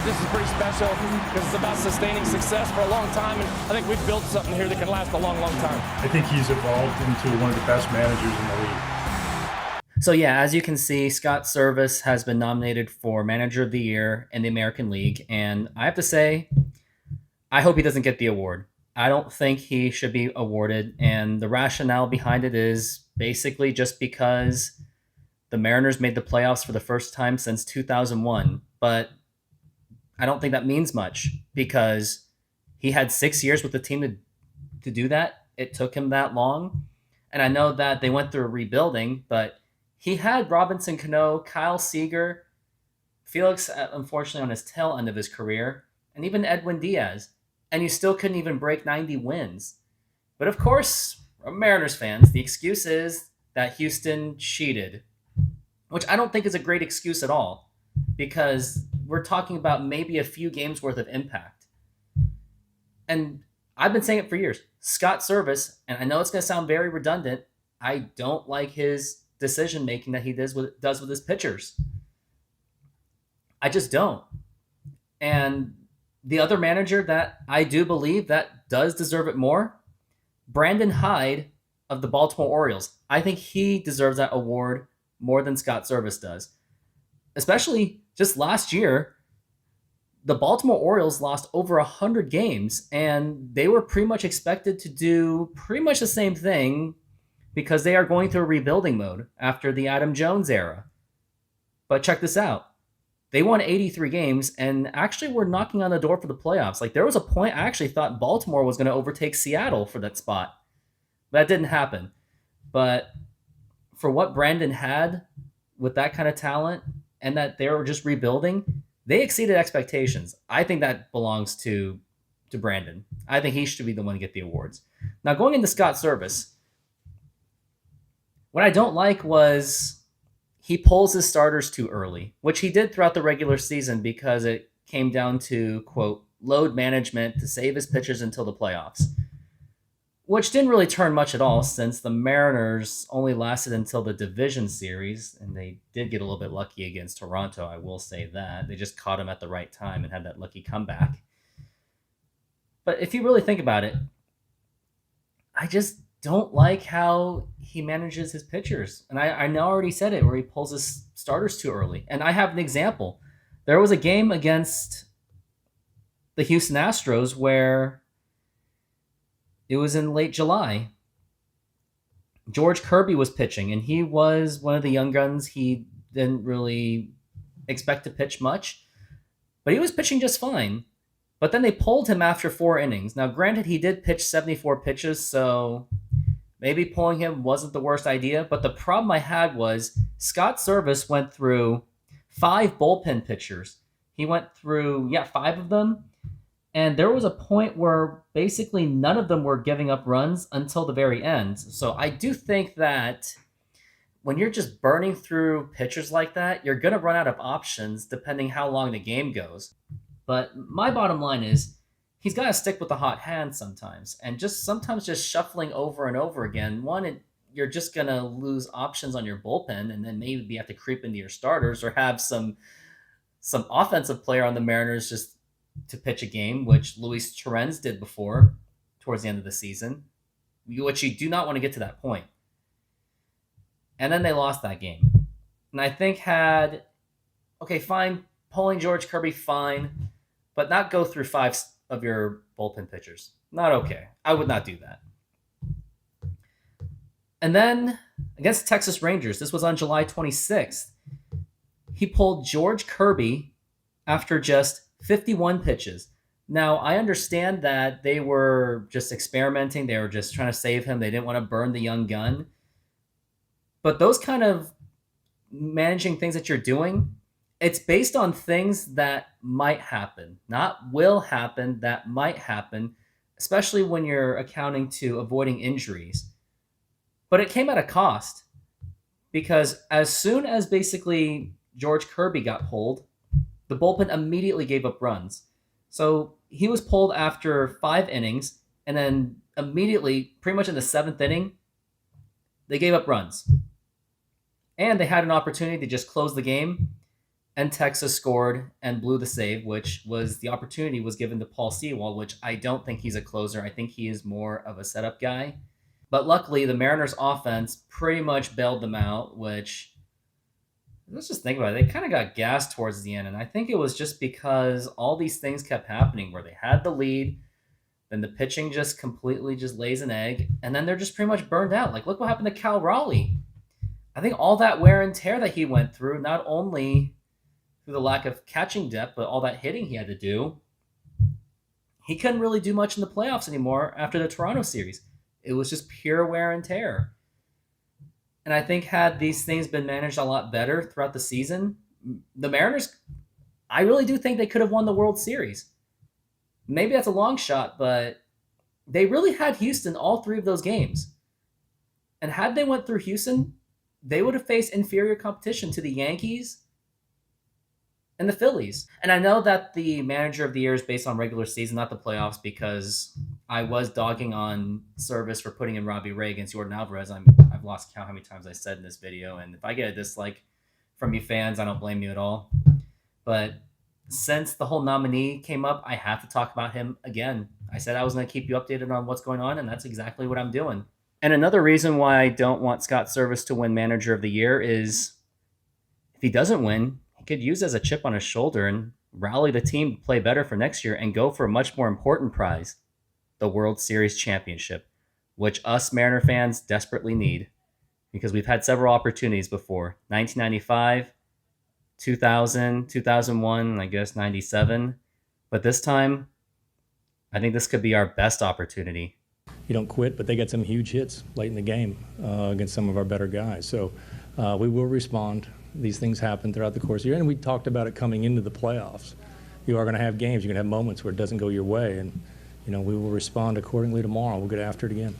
this is pretty special because it's about sustaining success for a long time, and I think we've built something here that can last a long, long time. I think he's evolved into one of the best managers in the league. So yeah, as you can see, Scott Servias has been nominated for Manager of the Year in the American League, and I have to say, I hope he doesn't get the award. I don't think he should be awarded, and the rationale behind it is basically just because the Mariners made the playoffs for the first time since 2001, but I don't think that means much because he had 6 years with the team to do that. It took him that long. And I know that they went through a rebuilding, but he had Robinson Cano, Kyle Seager, Felix, unfortunately, on his tail end of his career, and even Edwin Diaz. And you still couldn't even break 90 wins. But of course, Mariners fans, the excuse is that Houston cheated, which I don't think is a great excuse at all because we're talking about maybe a few games worth of impact. And I've been saying it for years. Scott Servias, and I know it's going to sound very redundant, I don't like his decision making that he does with his pitchers. I just don't. And the other manager that I do believe that does deserve it more, Brandon Hyde of the Baltimore Orioles. I think he deserves that award more than Scott Servias does. Especially just last year, the Baltimore Orioles lost over 100 games, and they were pretty much expected to do pretty much the same thing because they are going through a rebuilding mode after the Adam Jones era. But check this out. They won 83 games and actually were knocking on the door for the playoffs. Like, there was a point I actually thought Baltimore was going to overtake Seattle for that spot. That didn't happen. But for what Brandon had with that kind of talent and that they were just rebuilding, they exceeded expectations. I think that belongs to Brandon. I think he should be the one to get the awards. Now, going into Scott Servias, what I don't like was he pulls his starters too early, which he did throughout the regular season because it came down to, quote, load management to save his pitchers until the playoffs, which didn't really turn much at all since the Mariners only lasted until the division series, and they did get a little bit lucky against Toronto, I will say that. They just caught him at the right time and had that lucky comeback. But if you really think about it, I just don't like how he manages his pitchers. And I know I already said it, where he pulls his starters too early. And I have an example. There was a game against the Houston Astros where it was in late July. George Kirby was pitching, and he was one of the young guns. He didn't really expect to pitch much, but he was pitching just fine. But then they pulled him after 4 innings. Now, granted, he did pitch 74 pitches, so maybe pulling him wasn't the worst idea. But the problem I had was Scott Servias went through 5 bullpen pitchers. He went through, 5 of them. And there was a point where basically none of them were giving up runs until the very end. So I do think that when you're just burning through pitchers like that, you're going to run out of options depending how long the game goes. But my bottom line is he's got to stick with the hot hand sometimes. And sometimes just shuffling over and over again, you're just going to lose options on your bullpen, and then maybe you have to creep into your starters or have some offensive player on the Mariners just to pitch a game, which Luis Torrens did before towards the end of the season, which you do not want to get to that point. And then they lost that game. And I think fine, pulling George Kirby, fine, but not go through 5 of your bullpen pitchers. Not okay. I would not do that. And then against Texas Rangers, this was on July 26th, he pulled George Kirby after just 51 pitches. Now, I understand that they were just experimenting. They were just trying to save him. They didn't want to burn the young gun. But those kind of managing things that you're doing, it's based on things that might happen, not will happen, that might happen, especially when you're accounting to avoiding injuries. But it came at a cost because as soon as basically George Kirby got pulled, the bullpen immediately gave up runs. So he was pulled after 5 innings, and then immediately, pretty much in the 7th inning, they gave up runs. And they had an opportunity to just close the game, and Texas scored and blew the save, which was the opportunity was given to Paul Sewald, which I don't think he's a closer. I think he is more of a setup guy. But luckily, the Mariners offense pretty much bailed them out, which, let's just think about it. They kind of got gassed towards the end. And I think it was just because all these things kept happening where they had the lead, then the pitching just completely just lays an egg, and then they're just pretty much burned out. Like, look what happened to Cal Raleigh. I think all that wear and tear that he went through, not only through the lack of catching depth, but all that hitting he had to do, he couldn't really do much in the playoffs anymore after the Toronto series. It was just pure wear and tear. And I think had these things been managed a lot better throughout the season, the Mariners, I really do think they could have won the World Series. Maybe that's a long shot, but they really had Houston all 3 of those games. And had they went through Houston, they would have faced inferior competition to the Yankees and the Phillies. And I know that the manager of the year is based on regular season, not the playoffs, because I was dogging on Service for putting in Robbie Ray against Jordan Alvarez. I've lost count how many times I said in this video. And if I get a dislike from you fans, I don't blame you at all. But since the whole nominee came up, I have to talk about him again. I said I was going to keep you updated on what's going on, and that's exactly what I'm doing. And another reason why I don't want Scott Servias to win Manager of the Year is if he doesn't win, he could use as a chip on his shoulder and rally the team to play better for next year and go for a much more important prize, the World Series championship, which us Mariner fans desperately need because we've had several opportunities before. 1995, 2000, 2001, I guess 97. But this time, I think this could be our best opportunity. You don't quit, but they got some huge hits late in the game against some of our better guys. So we will respond. These things happen throughout the course of the year, and we talked about it coming into the playoffs. You are going to have games. You're going to have moments where it doesn't go your way, and we will respond accordingly tomorrow. We'll get after it again.